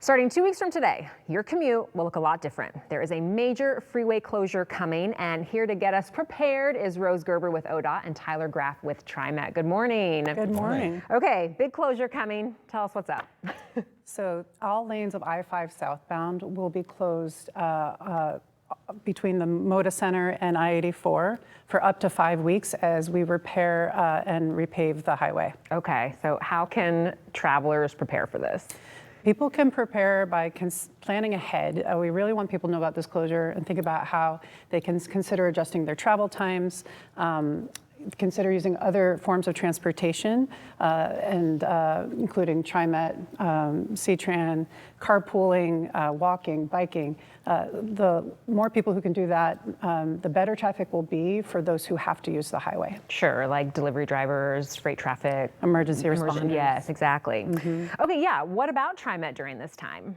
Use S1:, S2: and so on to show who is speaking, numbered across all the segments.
S1: Starting 2 weeks from today, your commute will look a lot different. There is a major freeway closure coming, and here to get us prepared is Rose Gerber with ODOT and Tyler Graff with TriMet. Good morning.
S2: Good morning.
S1: Okay, big closure coming. Tell us what's up.
S2: So all lanes of I-5 southbound will be closed between the Moda Center and I-84 for up to 5 weeks as we repair and repave the highway.
S1: Okay, so how can travelers prepare for this?
S2: People can prepare by planning ahead. We really want people to know about this closure and think about how they can consider adjusting their travel times, consider using other forms of transportation, including TriMet, C-Tran, carpooling, walking, biking. The more people who can do that, the better traffic will be for those who have to use the highway.
S1: Sure, like delivery drivers, freight traffic.
S2: Emergency responders.
S1: Yes, exactly. Okay, yeah, what about TriMet during this time?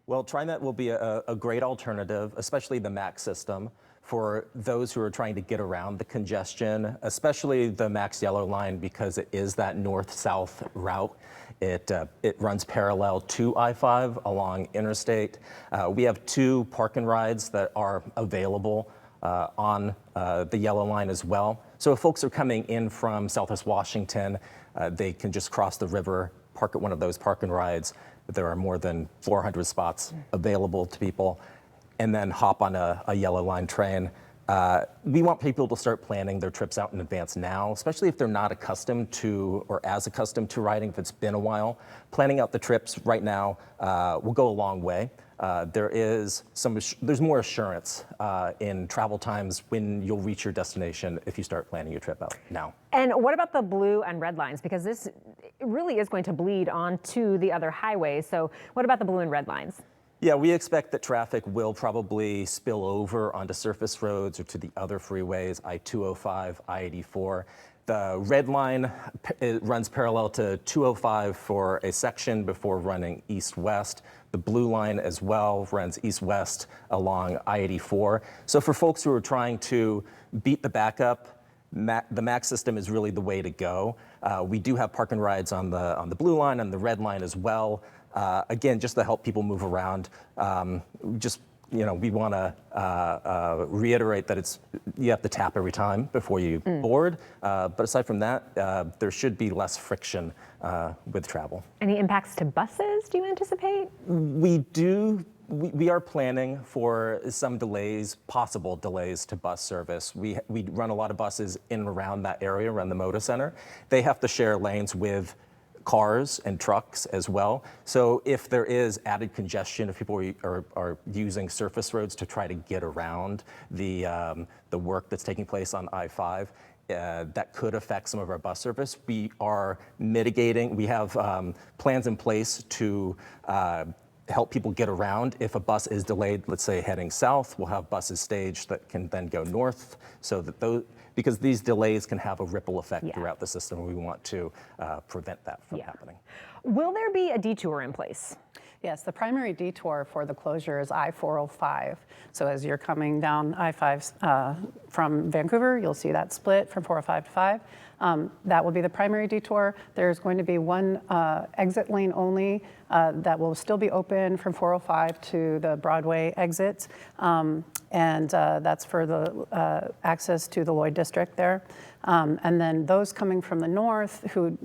S3: Well, TriMet will be a great alternative, especially the MAX system, for those who are trying to get around the congestion, especially the MAX yellow line, because it is that north-south route. It runs parallel to I-5 along interstate. We have 2 park and rides that are available on the yellow line as well. So if folks are coming in from Southwest Washington, they can just cross the river, park at one of those park and rides. There are more than 400 spots available to people, and then hop on a yellow line train. We want people to start planning their trips out in advance now, especially if they're not accustomed to or as accustomed to riding, if it's been a while. Planning out the trips right now will go a long way. There's more assurance in travel times when you'll reach your destination if you start planning your trip out now.
S1: And what about the blue and red lines? Because this really is going to bleed onto the other highways. So what about the blue and red lines?
S3: Yeah, we expect that traffic will probably spill over onto surface roads or to the other freeways, I-205, I-84. The red line runs parallel to 205 for a section before running east-west. The blue line as well runs east-west along I-84. So for folks who are trying to beat the backup, the MAX system is really the way to go. We do have park and rides on the blue line and the red line as well. Again, just to help people move around. We want to reiterate that you have to tap every time before you board. But aside from that, there should be less friction with travel.
S1: Any impacts to buses, do you anticipate?
S3: We are planning for some delays, possible delays to bus service. We run a lot of buses in and around that area, around the Moda Center. They have to share lanes with cars and trucks as well. So if there is added congestion, if people are using surface roads to try to get around the work that's taking place on I-5, that could affect some of our bus service. We are mitigating. We have plans in place to help people get around. If a bus is delayed, let's say heading south, we'll have buses staged that can then go north, so that because these delays can have a ripple effect throughout the system, we want to prevent that from happening.
S1: Will there be a detour in place?
S2: Yes, the primary detour for the closure is I-405. So as you're coming down I-5 from Vancouver, you'll see that split from 405 to 5. That will be the primary detour. There's going to be one exit lane only that will still be open from 405 to the Broadway exit. And that's for the access to the Lloyd District there. And then those coming from the north who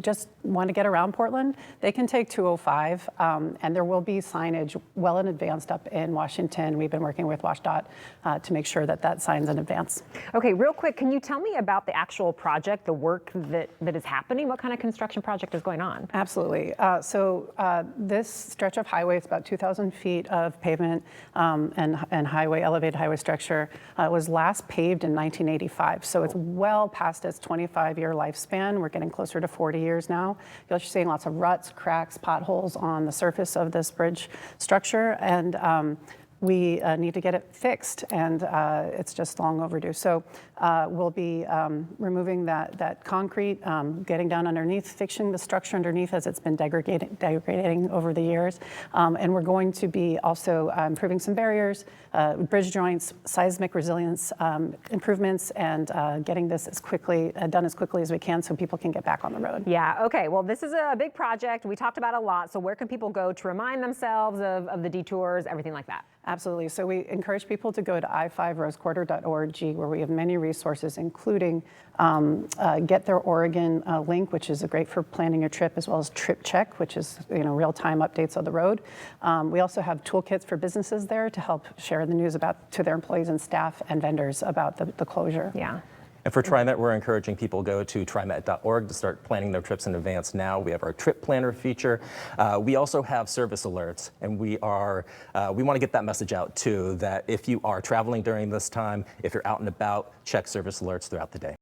S2: just want to get around Portland, they can take 205, and there will be signage well in advance up in Washington. We've been working with WashDOT to make sure that that sign's in advance.
S1: Okay, real quick, can you tell me about the actual project, the work that is happening? What kind of construction project is going on?
S2: Absolutely. This stretch of highway, it's about 2,000 feet of pavement and elevated highway structure, was last paved in 1985. So it's well past its 25-year lifespan. We're getting closer to 40 years now. You're seeing lots of ruts, cracks, potholes on the surface of this bridge structure. And we need to get it fixed, and it's just long overdue. So we'll be removing that concrete, getting down underneath, fixing the structure underneath as it's been degrading over the years. And we're going to be also improving some barriers, bridge joints, seismic resilience improvements, and getting this done as quickly as we can so people can get back on the road.
S1: Yeah, okay. Well, this is a big project. We talked about a lot. So where can people go to remind themselves of the detours, everything like that?
S2: Absolutely. So we encourage people to go to i5rosequarter.org, where we have many resources, including Get Their Oregon link, which is great for planning your trip, as well as Trip Check, which is real-time updates on the road. We also have toolkits for businesses there to help share the news to their employees and staff and vendors about the closure.
S1: Yeah.
S3: And for TriMet, we're encouraging people to go to trimet.org to start planning their trips in advance now. We have our trip planner feature. We also have service alerts, and we want to get that message out too, that if you are traveling during this time, if you're out and about, check service alerts throughout the day.